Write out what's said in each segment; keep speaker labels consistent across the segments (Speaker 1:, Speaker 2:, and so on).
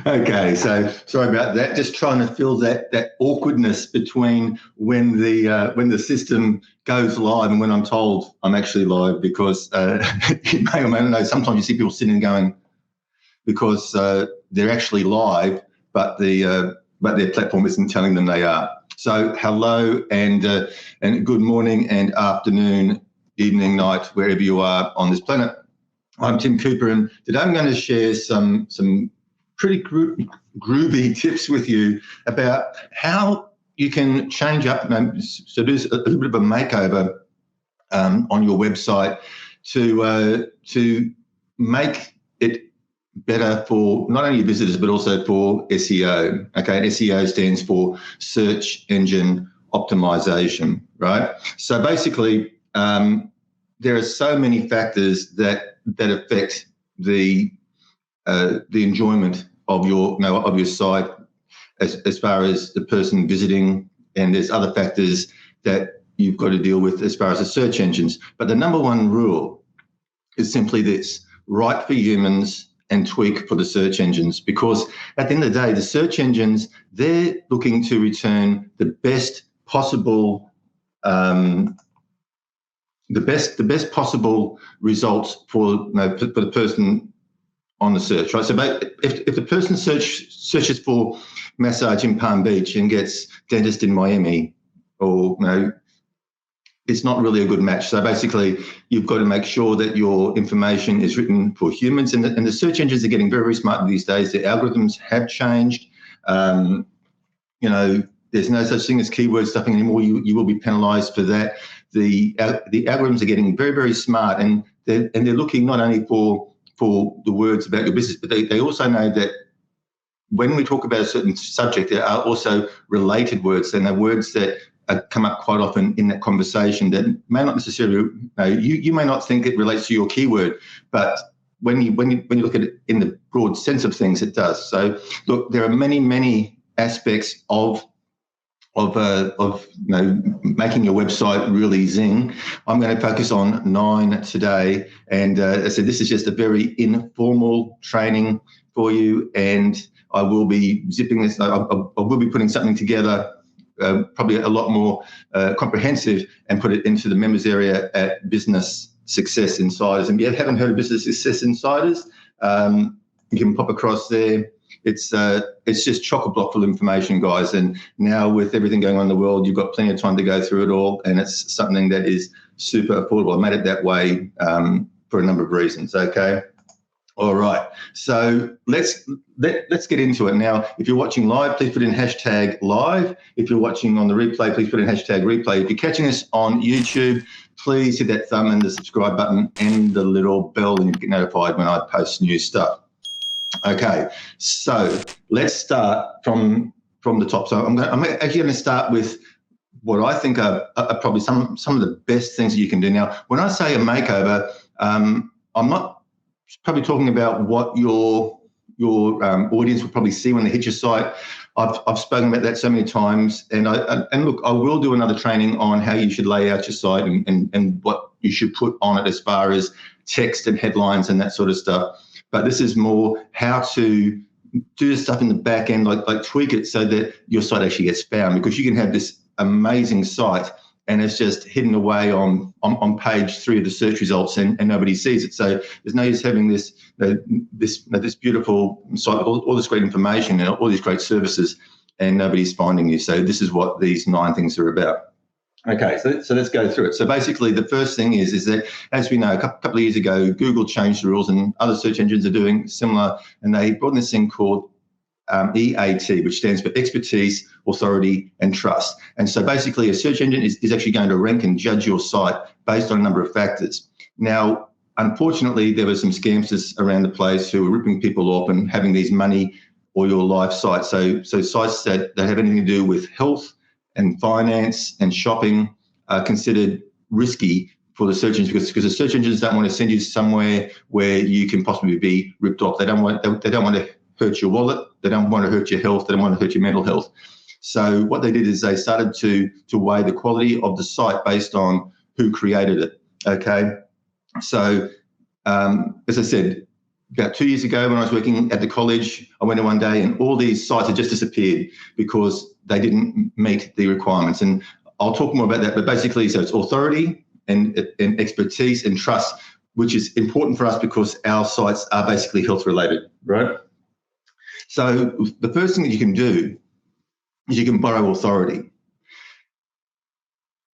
Speaker 1: Okay, so sorry about that. Just trying to fill that awkwardness between when the system goes live and when I'm told I'm actually live, because you may or may not know. Sometimes you see people sitting and going because they're actually live, but their platform isn't telling them they are. So hello and good morning and afternoon, evening, night, wherever you are on this planet. I'm Tim Cooper, and today I'm going to share some pretty groovy tips with you about how you can change up, so do a little bit of a makeover on your website to make it better for not only visitors but also for SEO. Okay, and SEO stands for search engine optimization, right? So basically, there are so many factors that affect the enjoyment of your site as far as the person visiting, and there's other factors that you've got to deal with as far as the search engines. But the number one rule is simply this: write for humans and tweak for the search engines, because at the end of the day, the search engines, they're looking to return the best possible possible results for the person on the search, right? So if the person searches for massage in Palm Beach and gets dentist in Miami, or it's not really a good match. So basically, you've got to make sure that your information is written for humans, and the search engines are getting very, very smart these days. The algorithms have changed. There's no such thing as keyword stuffing anymore. You will be penalised for that. The algorithms are getting very, very smart, and they're looking not only for the words about your business, but they also know that when we talk about a certain subject, there are also related words, and the words that come up quite often in that conversation that may not necessarily, you may not think it relates to your keyword, but when you look at it in the broad sense of things, it does. So look, there are many aspects of making your website really zing. I'm going to focus on 9 today, and as I said, this is just a very informal training for you, and I will be zipping this. I will be putting something together, probably a lot more comprehensive, and put it into the members area at Business Success Insiders. And if you haven't heard of Business Success Insiders, you can pop across there. It's just chock-a-block full of information, guys. And now with everything going on in the world, you've got plenty of time to go through it all, and it's something that is super affordable. I made it that way for a number of reasons. Okay. All right. So let's get into it now. If you're watching live, please put in hashtag live. If you're watching on the replay, please put in hashtag replay. If you're catching us on YouTube, please hit that thumb and the subscribe button and the little bell, and you get notified when I post new stuff. Okay, so let's start from the top. So I'm actually going to start with what I think are probably some of the best things that you can do. Now, when I say a makeover, I'm not probably talking about what your audience will probably see when they hit your site. I've spoken about that so many times, and look, I will do another training on how you should lay out your site and what you should put on it as far as text and headlines and that sort of stuff. But this is more how to do the stuff in the back end, like tweak it so that your site actually gets found, because you can have this amazing site and it's just hidden away on page 3 of the search results, and nobody sees it. So there's no use having this beautiful site with all this great information and all these great services, and nobody's finding you. So this is what these 9 things are about. Okay, so let's go through it. So basically, the first thing is that, as we know, a couple of years ago, Google changed the rules, and other search engines are doing similar, and they brought in this thing called EAT, which stands for expertise, authority, and trust. And so basically, a search engine is actually going to rank and judge your site based on a number of factors. Now, unfortunately, there were some scamsters around the place who were ripping people off and having these money or your life sites. So sites that have anything to do with health and finance and shopping are considered risky for the search engines, because the search engines don't want to send you somewhere where you can possibly be ripped off. They don't want to hurt your wallet. They don't want to hurt your health. They don't want to hurt your mental health. So what they did is they started to weigh the quality of the site based on who created it. Okay, so as I said, about 2 years ago when I was working at the college, I went in one day and all these sites had just disappeared because they didn't meet the requirements. And I'll talk more about that, but basically, so it's authority and expertise and trust, which is important for us because our sites are basically health related, right? So the first thing that you can do is you can borrow authority.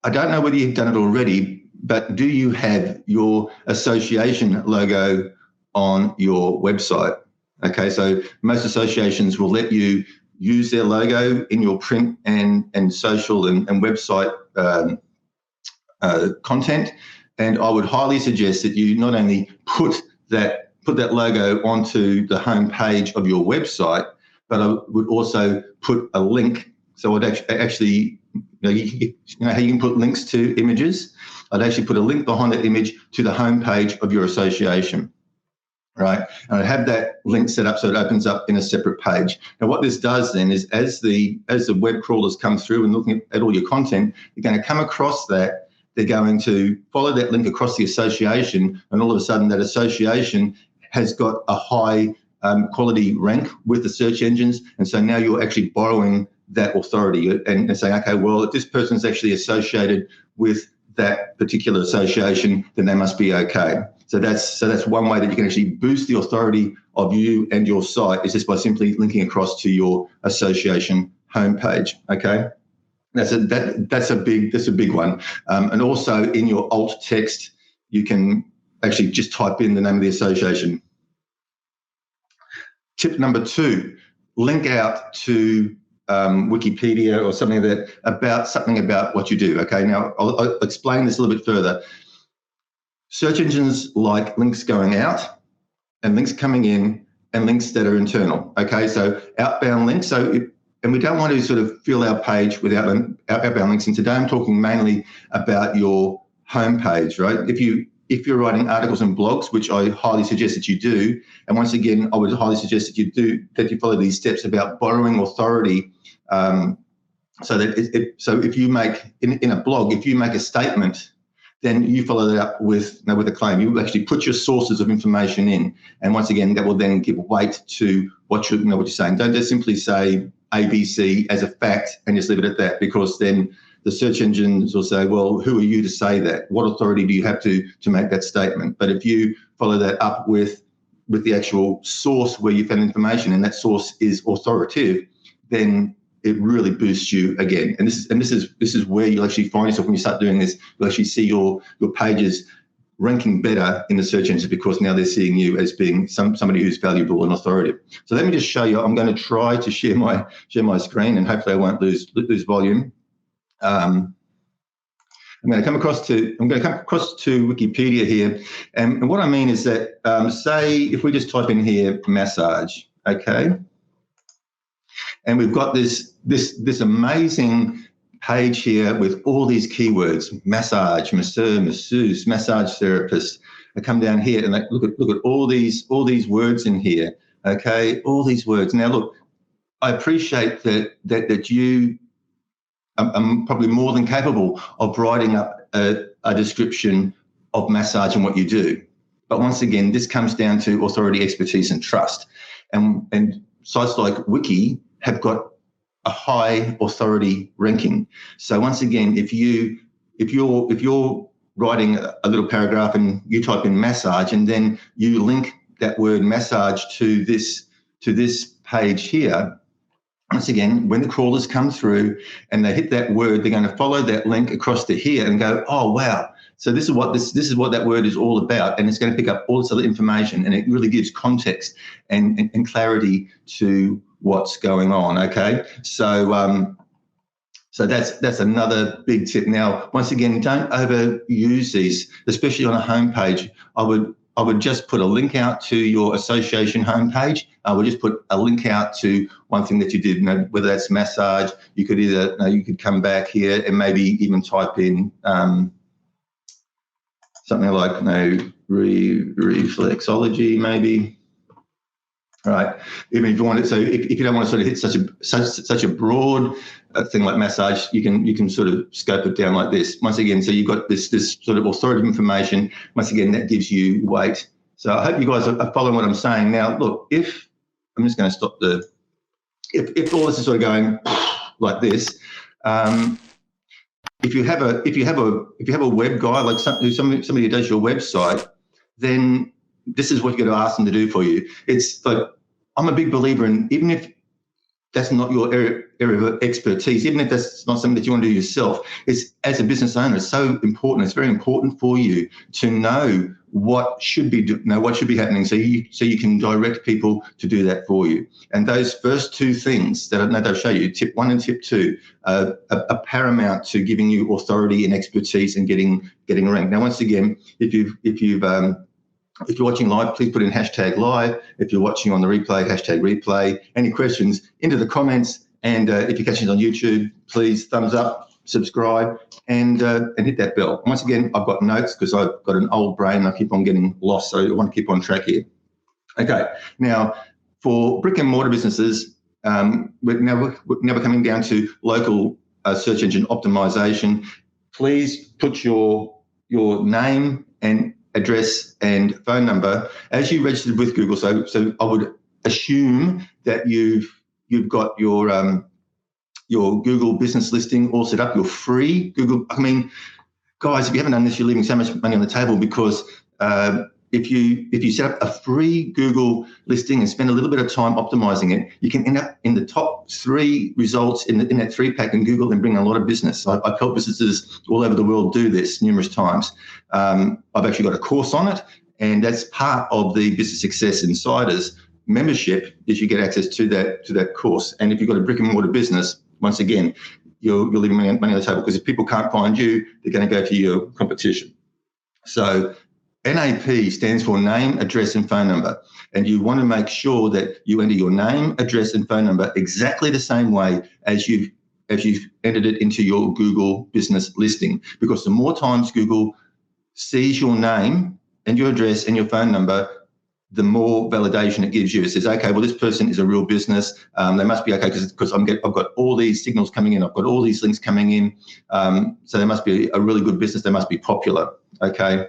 Speaker 1: I don't know whether you've done it already, but do you have your association logo on your website? Okay, so most associations will let you use their logo in your print and social and website content. And I would highly suggest that you not only put that logo onto the home page of your website, but I would also put a link. So I'd actually, you know how you can put links to images? I'd actually put a link behind that image to the home page of your association, right? And I'd have that link set up so it opens up in a separate page. Now, what this does then is as the web crawlers come through and looking at all your content, they're going to come across that. They're going to follow that link across the association, and all of a sudden that association has got a high quality rank with the search engines. And so now you're actually borrowing that authority and saying, okay, well, if this person's actually associated with that particular association, then they must be okay. So that's one way that you can actually boost the authority of you and your site, is just by simply linking across to your association homepage. Okay. That's a big one. And also in your alt text, you can actually just type in the name of the association. Tip number 2, link out to Wikipedia or something about what you do. Okay, now I'll explain this a little bit further. Search engines like links going out and links coming in and links that are internal. Okay, so outbound links. And we don't want to sort of fill our page with outbound links. And today I'm talking mainly about your homepage, right? If you're writing articles and blogs, which I highly suggest that you do, and once again, I would highly suggest that you follow these steps about borrowing authority. So if you make in a blog, if you make a statement, then you follow that up with a claim. You actually put your sources of information in, and once again, that will then give weight to what you're saying. Don't just simply say ABC as a fact and just leave it at that, because then the search engines will say, well, who are you to say that? What authority do you have to make that statement? But if you follow that up with the actual source where you found information, and that source is authoritative, then it really boosts you again. And this is where you'll actually find yourself when you start doing this. You'll actually see your pages ranking better in the search engines, because now they're seeing you as being somebody who's valuable and authoritative. So let me just show you. I'm going to try to share my screen, and hopefully I won't lose volume. I'm going to come across to Wikipedia here, and what I mean is that say if we just type in here massage, okay, and we've got this amazing page here with all these keywords: massage, masseur, masseuse, massage therapist. I come down here and look at all these words in here. Okay, all these words. Now look, I appreciate that you are probably more than capable of writing up a description of massage and what you do. But once again, this comes down to authority, expertise, and trust. And sites like Wiki have got a high authority ranking. So once again, if you're writing a little paragraph and you type in massage, and then you link that word massage to this page here, once again, when the crawlers come through and they hit that word, they're going to follow that link across to here and go, oh wow, so this is what that word is all about, and it's going to pick up all this other information, and it really gives context and clarity to what's going on. Okay, so that's another big tip. Now, once again, don't overuse these, especially on a homepage. I would just put a link out to your association homepage. I would just put a link out to one thing that you did, whether that's massage. You could you could come back here and maybe even type in something like reflexology, maybe. All right. Even if you want it, so if you don't want to sort of hit such a broad thing like massage, you can sort of scope it down like this. Once again, so you've got this sort of authoritative information. Once again, that gives you weight So I hope you guys are following what I'm saying. Now, look, if I'm just going to stop if all this is sort of going like this, if you have a web guy like somebody who does your website, then this is what you're going to ask them to do for you. It's like, I'm a big believer in, even if that's not your area of expertise, even if that's not something that you want to do yourself, it's, as a business owner, it's so important. It's very important for you to know what should be happening, so you can direct people to do that for you. And those first two things that they'll show you, tip 1 and tip 2, are paramount to giving you authority and expertise and getting ranked. Now, once again, if you're watching live, please put in #live. If you're watching on the replay, #replay. Any questions, into the comments. And if you're catching it on YouTube, please thumbs up, subscribe, and hit that bell. Once again, I've got notes because I've got an old brain. I keep on getting lost, so I want to keep on track here. Okay, now for brick and mortar businesses, we're now coming down to local search engine optimization. Please put your name and address and phone number as you registered with Google. So I would assume that you've got your Google business listing all set up, your free Google. I mean, guys, if you haven't done this, you're leaving so much money on the table, because if you set up a free Google listing and spend a little bit of time optimizing it, you can end up in the top 3 results in that 3-pack in Google and bring a lot of business. I've helped businesses all over the world do this numerous times. I've actually got a course on it, and that's part of the Business Success Insiders membership, is you get access to that course. And if you've got a brick and mortar business, once again, you're leaving money on the table, because if people can't find you, they're going to go to your competition. So NAP stands for name, address, and phone number. And you want to make sure that you enter your name, address, and phone number exactly the same way as you've entered it into your Google business listing. Because the more times Google sees your name and your address and your phone number, the more validation it gives you. It says, okay, well, this person is a real business. They must be okay because I've got all these signals coming in. I've got all these links coming in. So they must be a really good business. They must be popular. Okay.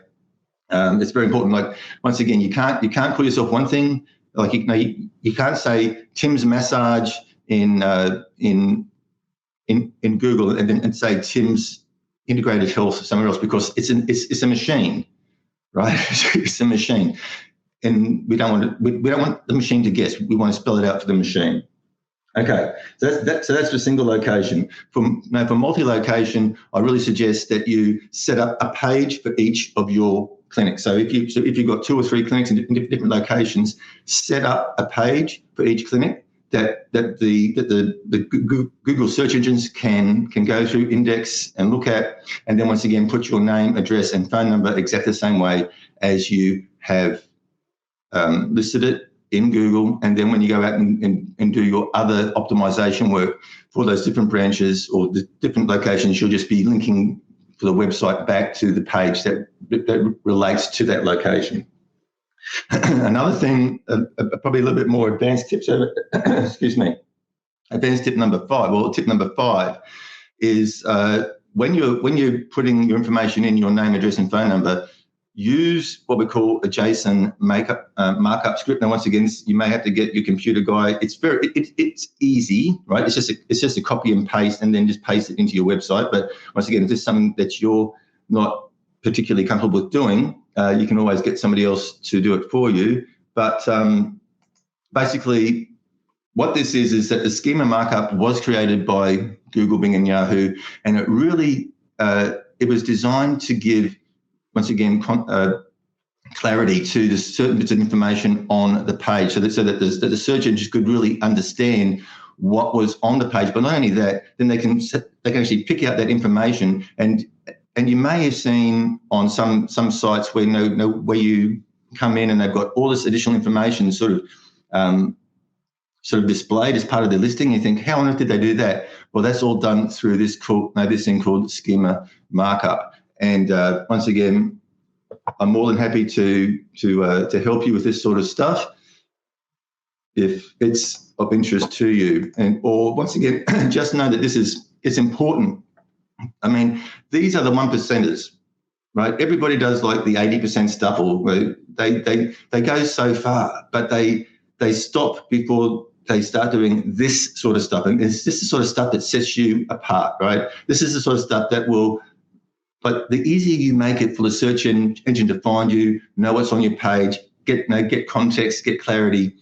Speaker 1: It's very important. Like, once again, you can't call yourself one thing. Like, you can't say Tim's Massage in Google and say Tim's Integrated Health somewhere else, because it's a machine, right? It's a machine, and we don't want the machine to guess. We want to spell it out for the machine. Okay, so that's for single location. For multi-location, I really suggest that you set up a page for each of your clinics. So if you've got 2 or 3 clinics in different locations, set up a page for each clinic that the Google search engines can go through, index, and look at, and then once again put your name, address, and phone number exactly the same way as you have listed it in Google. And then when you go out and do your other optimization work for those different branches or the different locations, you'll just be linking for the website back to the page that relates to that location. Another thing, probably a little bit more advanced tips, excuse me, advanced tip number 5. Well, tip number 5 is when you're putting your information in, your name, address, and phone number, use what we call a JSON markup script. Now, once again, you may have to get your computer guy. It's easy, right? It's just a copy and paste, and then just paste it into your website. But once again, if this is something that you're not particularly comfortable with doing, you can always get somebody else to do it for you. But basically, what this is that the schema markup was created by Google, Bing, and Yahoo, and it really it was designed to give, once again, clarity to the certain bits of information on the page, so that the search engines could really understand what was on the page. But not only that, then they can actually pick out that information. And you may have seen on some sites where where you come in and they've got all this additional information sort of displayed as part of their listing. You think, how on earth did they do that? Well, that's all done through this thing called schema markup. And once again, I'm more than happy to help you with this sort of stuff if it's of interest to you. Or once again, just know that it's important. I mean, these are the 1%ers, right? Everybody does like the 80% stuff, or they go so far, but they stop before they start doing this sort of stuff. And it's this the sort of stuff that sets you apart, right? This is the sort of stuff that will, but the easier you make it for the search engine to find you, know what's on your page, get context, get clarity,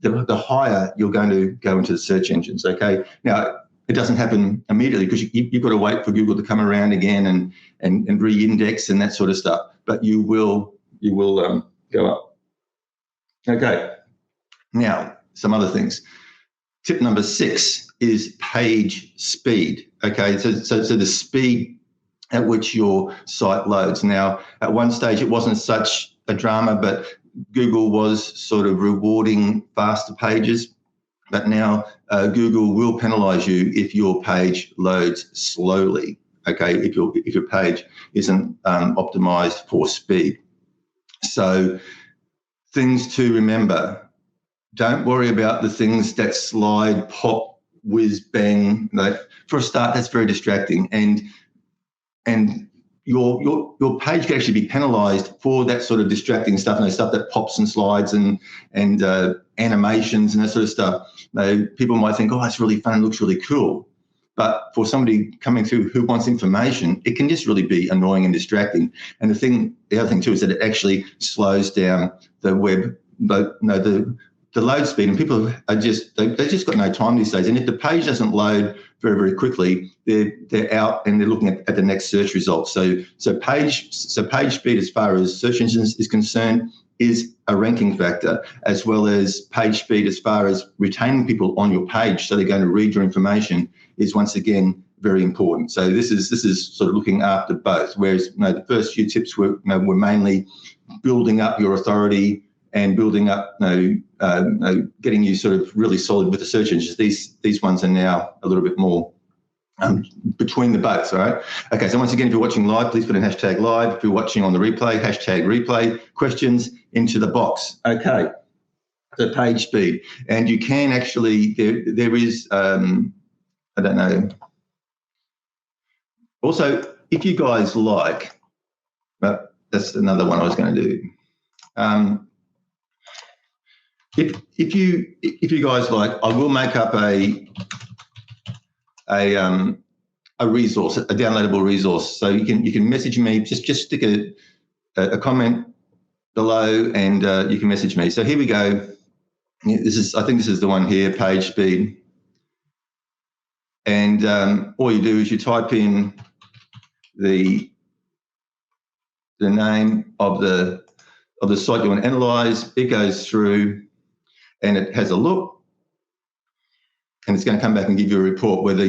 Speaker 1: the higher you're going to go into the search engines, okay? Now, it doesn't happen immediately because you've got to wait for Google to come around again and re-index and that sort of stuff, but you will go up. Okay, now, some other things. Tip number 6 is page speed, okay? So the speed at which your site loads. Now, at one stage, it wasn't such a drama, but Google was sort of rewarding faster pages. But now Google will penalize you if your page loads slowly, okay, if your page isn't optimized for speed. So things to remember. Don't worry about the things that slide, pop, whiz, bang. For a start, that's very distracting. And your page can actually be penalized for that sort of distracting stuff, stuff that pops and slides and animations and that sort of stuff. People might think, oh, that's really fun, it looks really cool. But for somebody coming through who wants information, it can just really be annoying and distracting. And the other thing too is that it actually slows down the web, the load speed, and people are they've just got no time these days. And if the page doesn't load very, very quickly, they're out and they're looking at the next search result. So page speed, as far as search engines is concerned, is a ranking factor, as well as page speed as far as retaining people on your page, so they're going to read your information, is once again very important. So this is sort of looking after both. Whereas the first few tips were mainly building up your authority and building up, getting you sort of really solid with the search engines. These ones are now a little bit more between the both, all right? Okay, so once again, if you're watching live, please put in hashtag live. If you're watching on the replay, hashtag replay. Questions into the box. Okay, so page speed. And you can actually, there is, I don't know. Also, if you guys like, but that's another one I was going to do. If you guys like, I will make up a resource, a downloadable resource. So you can message me. Just stick a comment below, and you can message me. So here we go. I think this is the one here, page speed. And all you do is you type in the name of the site you want to analyze. It goes through and it has a look, and it's going to come back and give you a report whether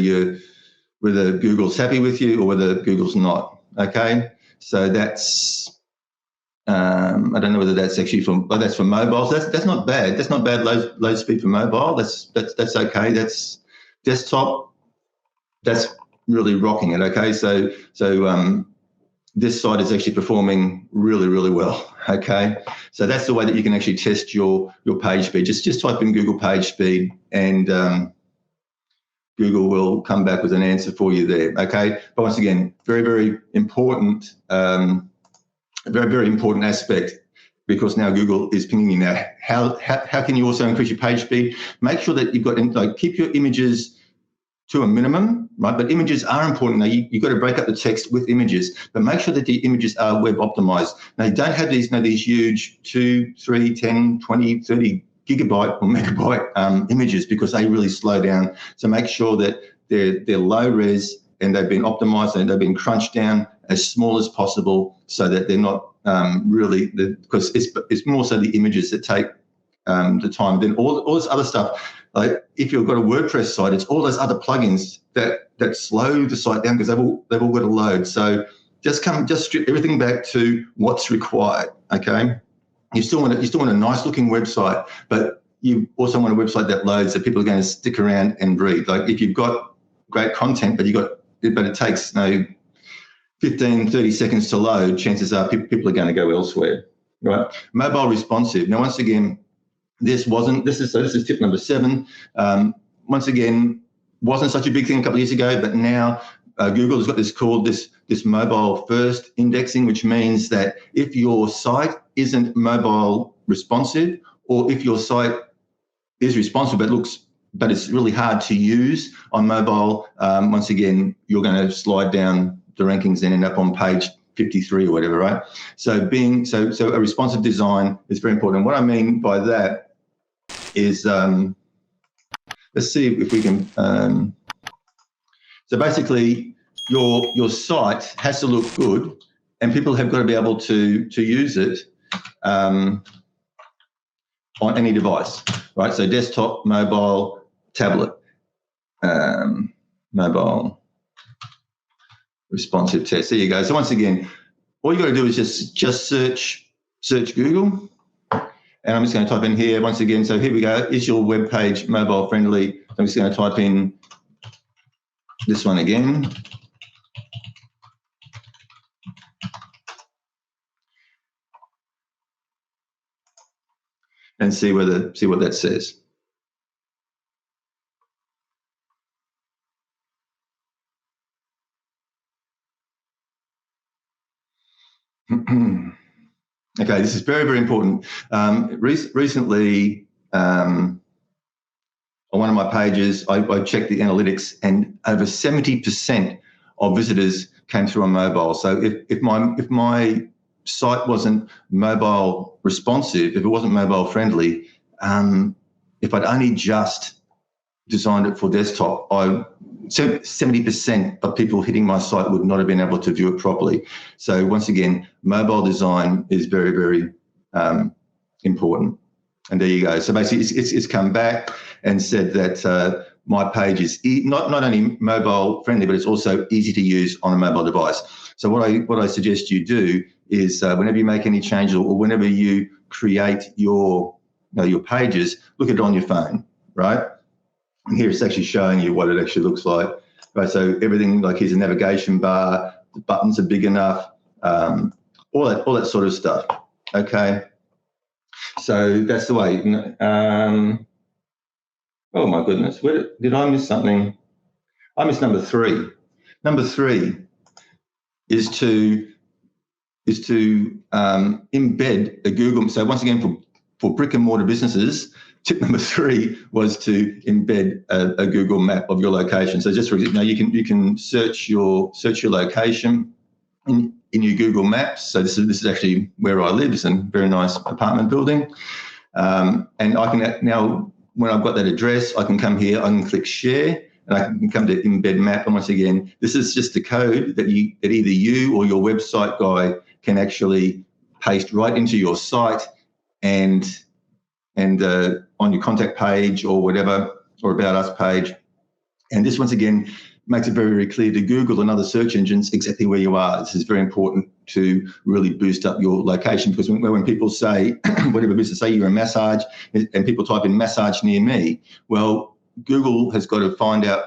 Speaker 1: Google's happy with you or whether Google's not. Okay, so that's I don't know whether that's actually that's for mobile. So that's not bad. That's not bad load speed for mobile. That's okay. That's desktop. That's really rocking it. Okay, so this site is actually performing really, really well. Okay, so that's the way that you can actually test your page speed. Just type in Google page speed, and Google will come back with an answer for you there. Okay, but once again, very, very important, very, very important aspect, because now Google is pinging you now. How can you also increase your page speed? Make sure that you've got keep your images to a minimum, right? But images are important. Now, you've got to break up the text with images, but make sure that the images are web optimized. Now, you don't have these huge 2, 3, 10, 20, 30 gigabyte or megabyte images, because they really slow down. So make sure that they're low res and they've been optimized and they've been crunched down as small as possible, so that they're not because it's more so the images that take the time. Then all this other stuff, like if you've got a WordPress site, it's all those other plugins that slow the site down, because they've all got to load. So just strip everything back to what's required. Okay, you still want a nice looking website, but you also want a website that loads, that people are going to stick around and read. Like if you've got great content, but it takes 15, 30 seconds to load, chances are people are going to go elsewhere, right? Mobile responsive. Now, once again, this is tip number 7. Once again, wasn't such a big thing a couple of years ago, but now Google has got this mobile first indexing, which means that if your site isn't mobile responsive, or if your site is responsive but it's really hard to use on mobile, once again, you're going to slide down the rankings and end up on page 53 or whatever, right? So a responsive design is very important. What I mean by that is, let's see if we can. So basically, your site has to look good, and people have got to be able to use it on any device, right? So desktop, mobile, tablet, mobile responsive test. There you go. So once again, all you got to do is just search Google, and I'm just going to type in here once again. So here we go. Is your web page mobile friendly? I'm just going to type in this one again. And see what that says. Okay, this is very, very important. Recently, on one of my pages, I checked the analytics, and over 70% of visitors came through on mobile. So if my site wasn't mobile responsive, if it wasn't mobile friendly, if I'd only just designed it for desktop, 70% of people hitting my site would not have been able to view it properly. So once again, mobile design is very, very important. And there you go. So basically, it's come back and said that my page is not only mobile friendly, but it's also easy to use on a mobile device. So what I suggest you do is whenever you make any changes or whenever you create your pages, look at it on your phone, right? And here it's actually showing you what it actually looks like, right? So everything, like here's a navigation bar, the buttons are big enough, all that sort of stuff. Okay, so that's the way. Oh my goodness, did I miss something? I missed number 3. Number 3 is to embed a Google. So once again, for brick and mortar businesses, tip number 3 was to embed a Google map of your location. So just for example, you can search your location in your Google Maps. So this is actually where I live. It's a very nice apartment building, and I can now, when I've got that address, I can come here, I can click share, and I can come to embed map. And once again, this is just the code that either you or your website guy can actually paste right into your site and on your contact page or whatever, or about us page. And this once again makes it very, very clear to Google and other search engines exactly where you are. This is very important to really boost up your location, because when people say, whatever business, say you're a massage, and people type in massage near me, well, Google has got to find out,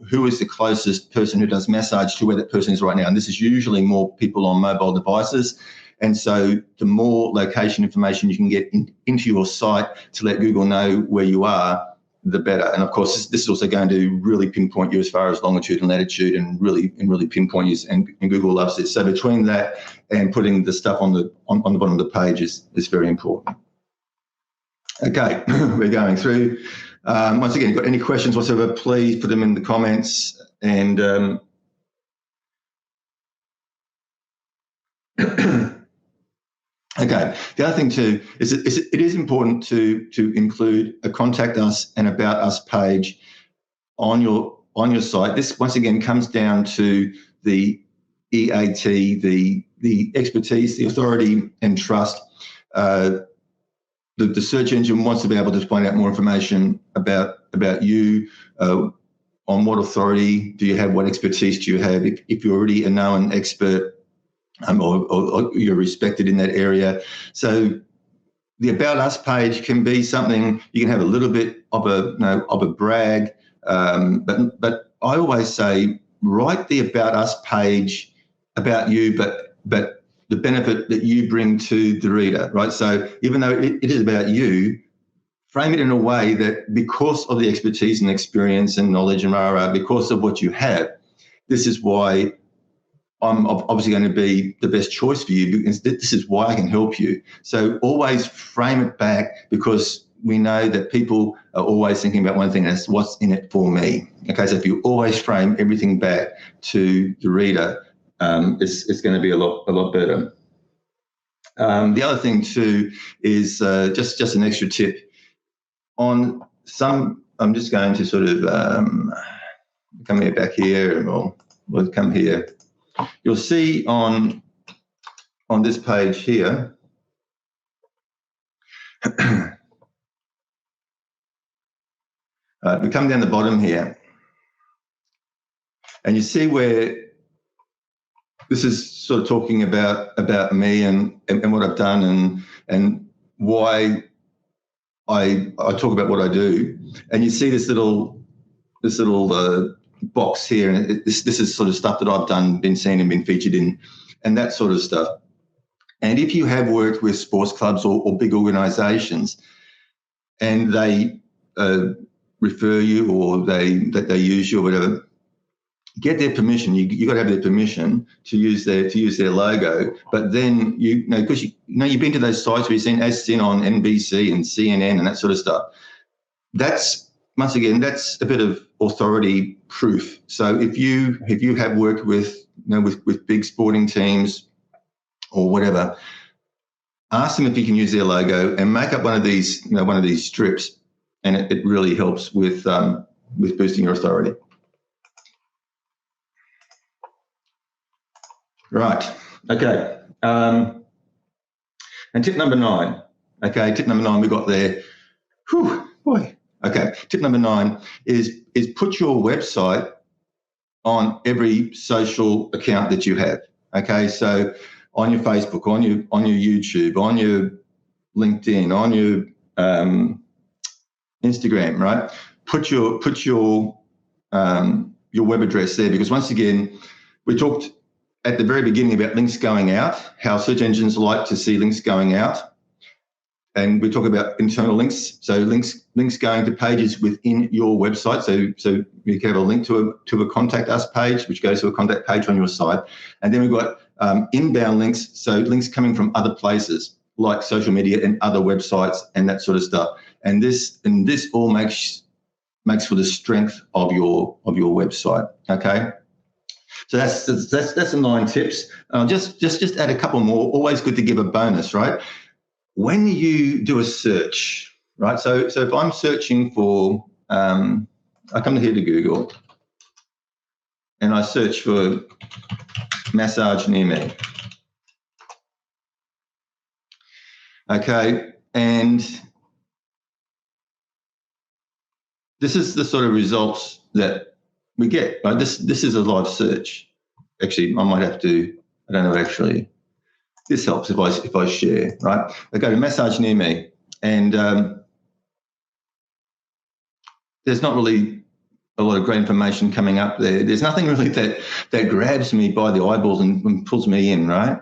Speaker 1: who is the closest person who does massage to where that person is right now. And this is usually more people on mobile devices. And so the more location information you can get into your site to let Google know where you are, the better. And of course, this is also going to really pinpoint you as far as longitude and latitude, and really pinpoint you. And Google loves this. So between that and putting the stuff on the bottom of the page is very important. Okay, we're going through. Once again, if you've got any questions whatsoever, please put them in the comments. And okay, the other thing too is it is important to include a contact us and about us page on your site. This once again comes down to the EAT, the expertise, the authority and trust. The search engine wants to be able to find out more information about you. On what authority do you have? What expertise do you have? If you're already a known expert, or you're respected in that area. So the About Us page can be something you can have a little bit of a brag, but I always say write the About Us page about you, but the benefit that you bring to the reader, right? So even though it is about you, frame it in a way that because of the expertise and experience and knowledge and because of what you have, this is why I'm obviously going to be the best choice for you, because this is why I can help you. So always frame it back, because we know that people are always thinking about one thing, and that's what's in it for me. Okay, so if you always frame everything back to the reader, it's going to be a lot better. The other thing too is just an extra tip on some. I'm just going to sort of come here back here, and we'll come here. You'll see on this page here. We come down the bottom here, and you see where this is sort of talking about me and what I've done and why I talk about what I do. And you see this little box here, and this is sort of stuff that I've done, been seen and been featured in, and that sort of stuff. And if you have worked with sports clubs or big organisations, and they refer you, or they use you or whatever, get their permission. You got to have their permission to use their logo. But then because you've been to those sites where you've seen as seen on NBC and CNN and that sort of stuff. That's, once again, that's a bit of authority proof. So if you have worked with with big sporting teams or whatever, ask them if you can use their logo and make up one of these strips, and it really helps with boosting your authority. Right. Okay. And tip number 9. Okay. Tip number 9 we got there. Whew, boy. Okay. Tip number 9 is put your website on every social account that you have. Okay. So on your Facebook, on your YouTube, on your LinkedIn, on your Instagram, right? Put your web address there, because once again, we talked at the very beginning about links going out, how search engines like to see links going out. And we talk about internal links. So links going to pages within your website. So you can have a link to a contact us page, which goes to a contact page on your site. And then we've got inbound links. So links coming from other places like social media and other websites and that sort of stuff. And this all makes for the strength of your website. Okay. So that's the 9 tips. Just add a couple more. Always good to give a bonus, right? When you do a search, right? So if I'm searching for, I come here to Google and I search for massage near me. Okay, and this is the sort of results that we get. Right? This is a live search. Actually, I might have to. I don't know. Actually, this helps if I share. Right? I go to massage near me, and there's not really a lot of great information coming up there. There's nothing really that grabs me by the eyeballs and pulls me in. Right?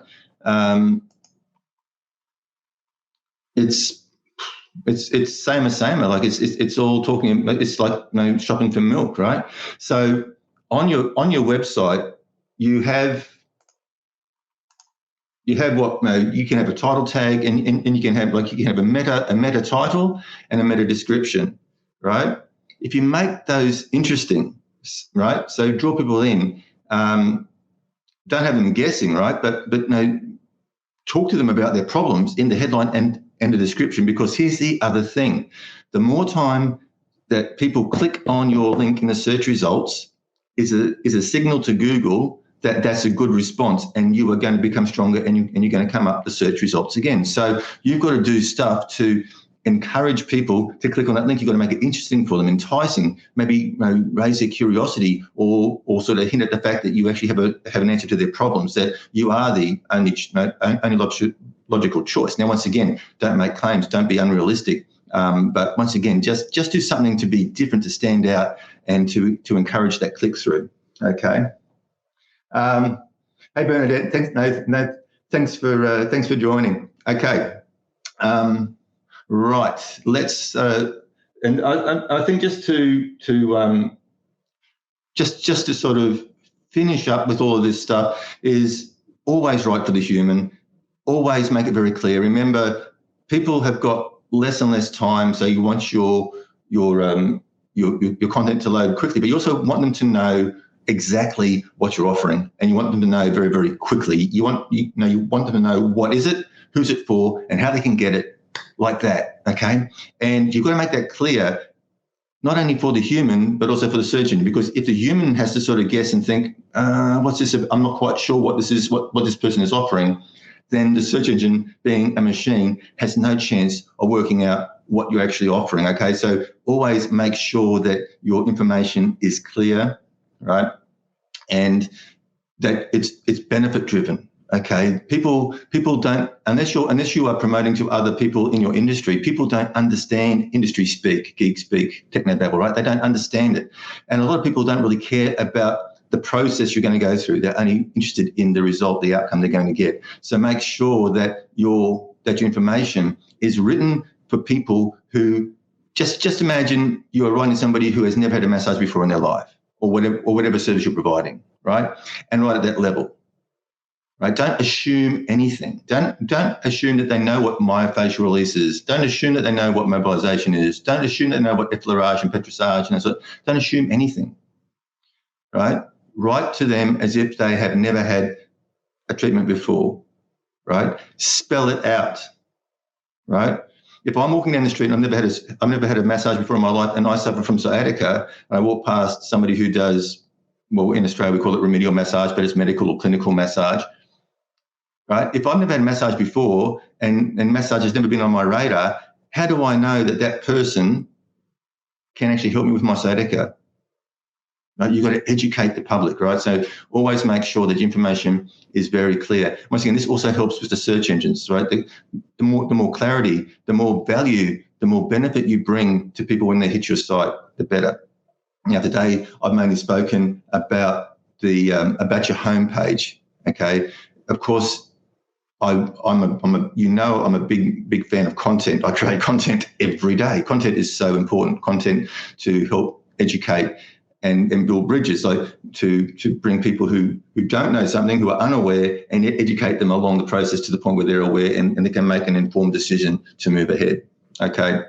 Speaker 1: It's same as same. Like it's all talking. It's like shopping for milk, right? So on your website, you have what you can have a title tag, and you can have a meta title and a meta description, right? If you make those interesting, right? So draw people in. Don't have them guessing, right? But talk to them about their problems in the headline and the description, because here's the other thing. The more time that people click on your link in the search results is a signal to Google that that's a good response, and you are going to become stronger, and you're going to come up the search results again. So you've got to do stuff to encourage people to click on that link. You've got to make it interesting for them, enticing, maybe raise their curiosity, or sort of hint at the fact that you actually have an answer to their problems, that you are the only logical choice. Now, once again, don't make claims, don't be unrealistic. But once again, just do something to be different, to stand out, and to encourage that click through. Okay. Hey Bernadette, thanks for joining. Okay. Right. Let's and I think just to sort of finish up with all of this stuff is always write for the human. Always make it very clear. Remember, people have got less and less time, so you want your content to load quickly, but you also want them to know exactly what you're offering, and you want them to know very, very quickly. You want them to know what is it, who's it for, and how they can get it, like that. Okay, and you've got to make that clear, not only for the human but also for the search engine, because if the human has to sort of guess and think, what's this? I'm not quite sure what this is, what this person is offering, then the search engine, being a machine, has no chance of working out what you're actually offering. Okay, so always make sure that your information is clear, right, and that it's benefit driven. Okay, people don't, unless you are promoting to other people in your industry, people don't understand industry speak, geek speak, technobabble, right? They don't understand it, and a lot of people don't really care about the process you're going to go through. They're only interested in the result, the outcome they're going to get. So make sure that your information is written for people who just imagine you are writing somebody who has never had a massage before in their life, or whatever service you're providing, right? And right at that level, right? Don't assume anything. Don't assume that they know what myofascial release is. Don't assume that they know what mobilization is. Don't assume that they know what effleurage and petrissage and so. Don't assume anything, right? Write to them as if they have never had a treatment before, right? Spell it out, right? If I'm walking down the street and I've never had a massage before in my life, and I suffer from sciatica, and I walk past somebody who does, well, in Australia we call it remedial massage, but it's medical or clinical massage, right? If I've never had a massage before and massage has never been on my radar, how do I know that person can actually help me with my sciatica? Right? You've got to educate the public, right? So always make sure that information is very clear. Once again, this also helps with the search engines, right? The more clarity, the more value, the more benefit you bring to people when they hit your site, the better. Now, today I've mainly spoken about about your homepage. Okay, of course, I'm a big fan of content. I create content every day. Content is so important. Content to help educate and build bridges, like to bring people who don't know something, who are unaware, and yet educate them along the process to the point where they're aware and they can make an informed decision to move ahead. Okay.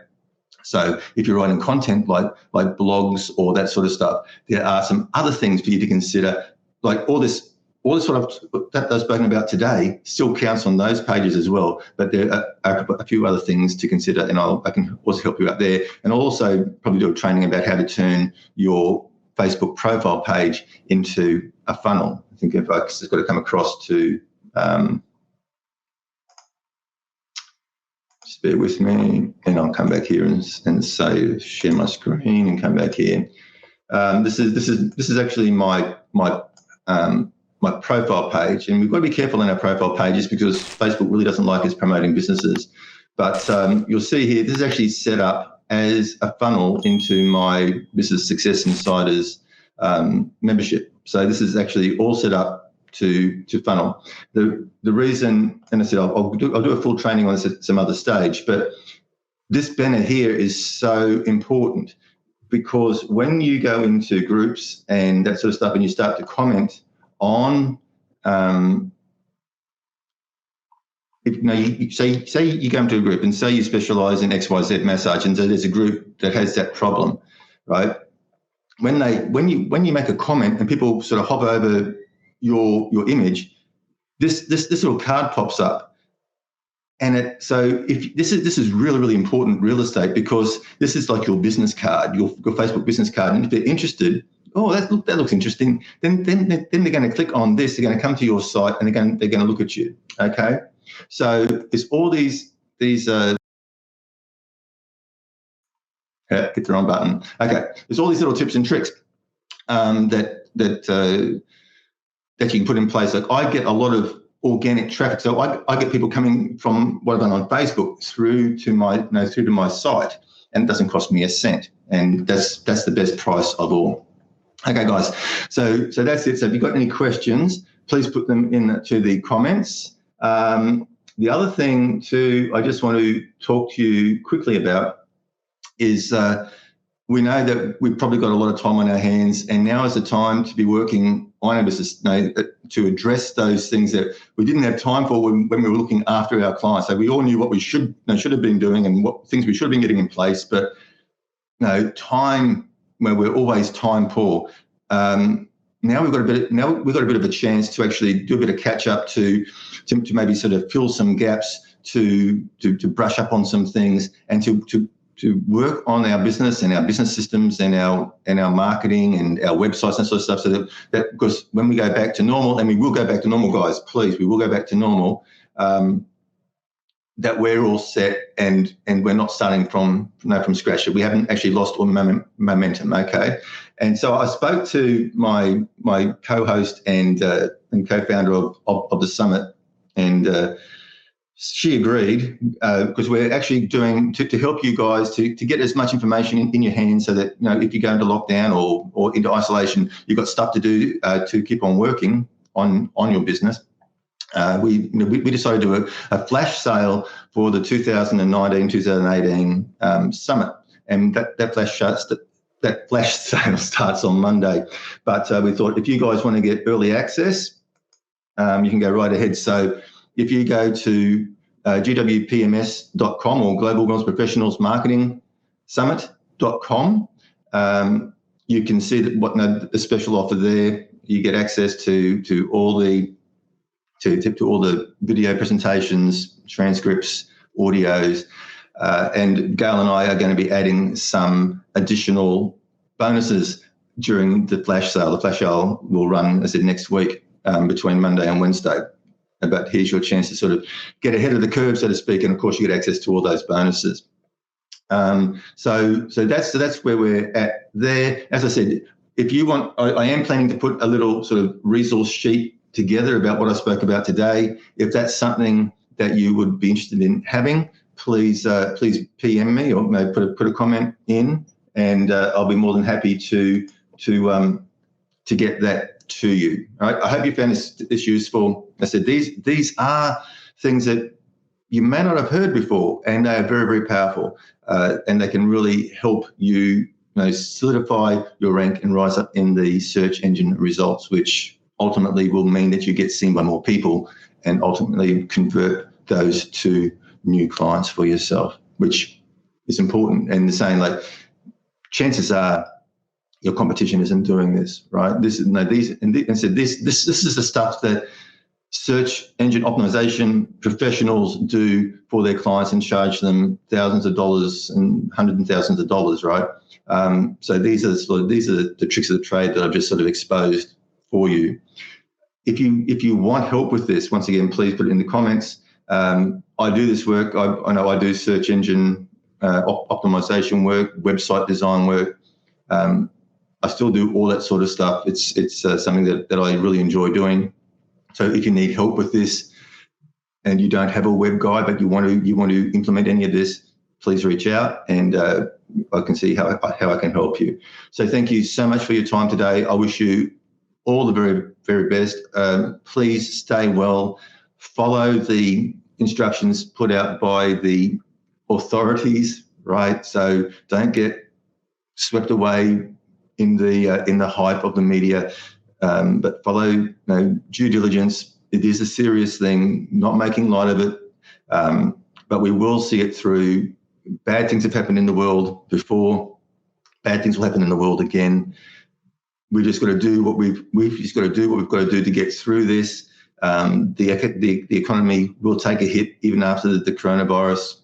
Speaker 1: So if you're writing content like blogs or that sort of stuff, there are some other things for you to consider, like all this sort of that I've spoken about today still counts on those pages as well. But there are a few other things to consider, and I can also help you out there. And I'll also probably do a training about how to turn your Facebook profile page into a funnel. I think if I just got to come across to, just bear with me, and I'll come back here and say share my screen and come back here. This is actually my profile page, and we've got to be careful in our profile pages because Facebook really doesn't like us promoting businesses. But you'll see here, this is actually set up as a funnel into my Business Success Insiders membership. So this is actually all set up to funnel. The reason, and I said I'll do a full training on this at some other stage, but this banner here is so important because when you go into groups and that sort of stuff and you start to comment on say you go into a group and say you specialize in XYZ massage, and so there's a group that has that problem, right? When you make a comment and people sort of hover over your image, this little card pops up, and so if this is really important real estate, because this is like your business card, your Facebook business card, and if they're interested, oh, that looks interesting, then they're going to click on this, they're going to come to your site, and they're going to look at you. Okay. So it's all these hit the wrong button. Okay, there's all these little tips and tricks that you can put in place. Like I get a lot of organic traffic, so I get people coming from what I've done on Facebook through to my site, and it doesn't cost me a cent, and that's the best price of all. Okay, guys. So that's it. So if you've got any questions, please put them into the comments. The other thing too, I just want to talk to you quickly about is we know that we've probably got a lot of time on our hands, and now is the time to be working on our business, to address those things that we didn't have time for when we were looking after our clients. So we all knew what we should have been doing and what things we should have been getting in place, but time where we're always time poor. Now we've got a bit of a chance to actually do a bit of catch up to maybe sort of fill some gaps, to brush up on some things, and to work on our business and our business systems and our marketing and our websites and sort of stuff, so that because when we go back to normal, and we will go back to normal, guys, please, we will go back to normal, that we're all set and we're not starting from scratch. We haven't actually lost all momentum, okay? And so I spoke to my co-host and co-founder of the summit, and she agreed, because we're actually doing to help you guys to get as much information in your hands, so that if you go into lockdown or into isolation, you've got stuff to do to keep on working on your business. We decided to do a flash sale for the 2019-2018 summit, and that flash sale starts on Monday. But we thought, if you guys want to get early access, you can go right ahead. So if you go to gwpms.com or Global Wellness Professionals Marketing Summit.com, you can see that the special offer there. You get access to all the video presentations, transcripts, audios, and Gail and I are going to be adding some additional bonuses during the flash sale. The flash sale will run, as I said, next week, between Monday and Wednesday. But here's your chance to sort of get ahead of the curve, so to speak, and of course you get access to all those bonuses. So that's where we're at there. As I said, if you want, I am planning to put a little sort of resource sheet together about what I spoke about today. If that's something that you would be interested in having, please PM me, or maybe put a comment in, and I'll be more than happy to get that to you. All right? I hope you found this useful. I said these are things that you may not have heard before, and they are very, very powerful, and they can really help you, solidify your rank and rise up in the search engine results, which ultimately will mean that you get seen by more people, and ultimately convert those to new clients for yourself, which is important. And the saying, like, chances are your competition isn't doing this, right? This is this is the stuff that search engine optimization professionals do for their clients and charge them thousands of dollars and hundreds of thousands of dollars, right? So these are the tricks of the trade that I've just sort of exposed for you. If you want help with this, once again, please put it in the comments. I do this work. I know I do search engine optimization work, website design work. I still do all that sort of stuff. It's something that I really enjoy doing. So if you need help with this, and you don't have a web guy, but you want to implement any of this, please reach out, and I can see how I can help you. So thank you so much for your time today. I wish you all the very, very best. Please stay well. Follow the instructions put out by the authorities, right? So don't get swept away in the hype of the media, but follow due diligence. It is a serious thing, not making light of it, but we will see it through. Bad things have happened in the world before. Bad things will happen in the world again. We just got to do what we've got to do to get through this. The economy will take a hit even after the coronavirus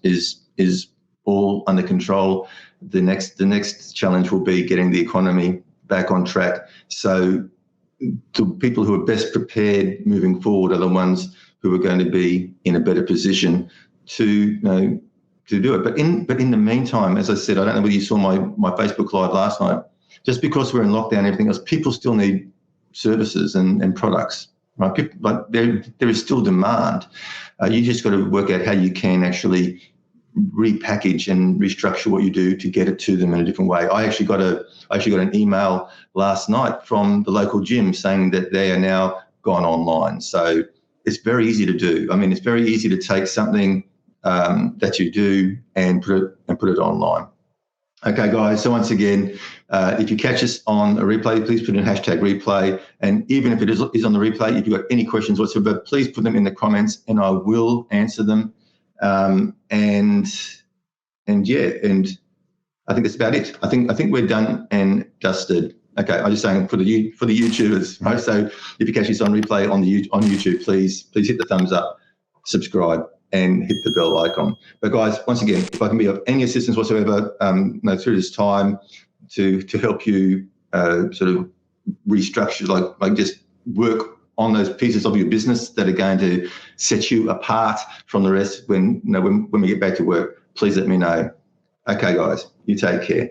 Speaker 1: is all under control. The next challenge will be getting the economy back on track. So the people who are best prepared moving forward are the ones who are going to be in a better position to do it. But in the meantime, as I said, I don't know whether you saw my Facebook Live last night. Just because we're in lockdown and everything else, people still need services and products, right? But there is still demand. You just got to work out how you can actually repackage and restructure what you do to get it to them in a different way. I actually got an email last night from the local gym saying that they are now gone online. So it's very easy to do. I mean, it's very easy to take something that you do and put it online. Okay, guys. So once again, if you catch us on a replay, please put in #replay. And even if it is on the replay, if you've got any questions whatsoever, please put them in the comments, and I will answer them. And I think that's about it. I think we're done and dusted. Okay, I'm just saying for the YouTubers, right? So if you catch this on replay on YouTube, please hit the thumbs up, subscribe, and hit the bell icon. But guys, once again, if I can be of any assistance whatsoever, through this time to help you sort of restructure, like just work on those pieces of your business that are going to set you apart from the rest when we get back to work, please let me know. Okay, guys, you take care.